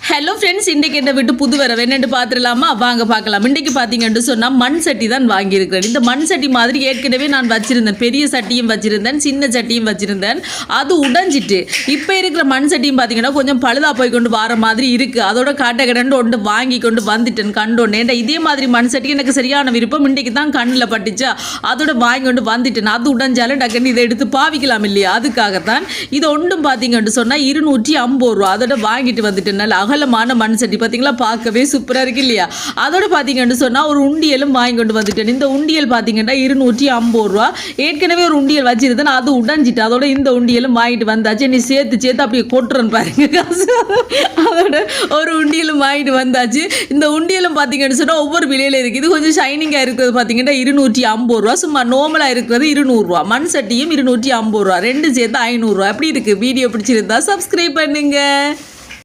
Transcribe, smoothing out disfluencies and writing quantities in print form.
Hello friends, இன்றைக்கு என்ன விட்டு புது வரவு என்னென்னு பார்த்துடலாமா? வாங்க பார்க்கலாம். இன்றைக்கு பார்த்தீங்கன்னு சொன்னால் மண் சட்டி தான் வாங்கியிருக்கிறேன். இந்த மண் சட்டி மாதிரி ஏற்கனவே நான் வச்சுருந்தேன். பெரிய சட்டியும் வச்சுருந்தேன், சின்ன சட்டியும் வச்சுருந்தேன். அது உடைஞ்சிட்டு இப்போ இருக்கிற மண் சட்டியும் பார்த்தீங்கன்னா கொஞ்சம் பழுதாக போய் கொண்டு வர மாதிரி இருக்குது. அதோட கடன்னு ஒன்று வாங்கி கொண்டு வந்துட்டேன் கண்டோன்னு. ஏன்டா இதே மாதிரி மண் சட்டி எனக்கு சரியான விருப்பம். இன்றைக்கு தான் கண்ணில் பட்டுச்சா, அதோட வாங்கி கொண்டு வந்துட்டேன். அது உடைஞ்சாலும் டக்குன்னு இதை எடுத்து பாவிக்கலாம் இல்லையா, அதுக்காகத்தான். இது ஒன்றும் பார்த்தீங்கன்னு சொன்னால் 250 ரூபா. அதோட வாங்கிட்டு வந்துட்டேன். நல்ல அகலமான மண் சட்டி பார்த்தீங்களா, பார்க்கவே சூப்பராக இருக்கு இல்லையா. அதோட பார்த்தீங்கன்னு சொன்னால் ஒரு உண்டியலும் வாங்கி கொண்டு வந்துட்டேன். இந்த உண்டியல் பார்த்தீங்கன்னா 250 ரூபா. ஏற்கனவே ஒரு உண்டியல் வச்சிருந்தேன், அது உடைஞ்சிட்டு. அதோட இந்த உண்டியலும் வாங்கிட்டு வந்தாச்சு. நீ சேர்த்து அப்படியே கொட்டுறேன்னு பாருங்க காசு. அதோட ஒரு உண்டியலும் வாங்கிட்டு வந்தாச்சு. இந்த உண்டியலும் பார்த்தீங்கன்னு சொன்னால் ஒவ்வொரு விலையில் இருக்குது. இது கொஞ்சம் ஷைனிங்காக இருக்கிறது பார்த்தீங்கன்னா 250 ரூபா. சும்மா நார்மலாக இருக்கிறது 200 ரூபா. மண் சட்டியும் 250 ரூபா. ரெண்டு சேர்த்து 500 ரூபா. எப்படி இருக்குது? வீடியோ பிடிச்சிருந்தா சப்ஸ்கிரைப் பண்ணுங்க.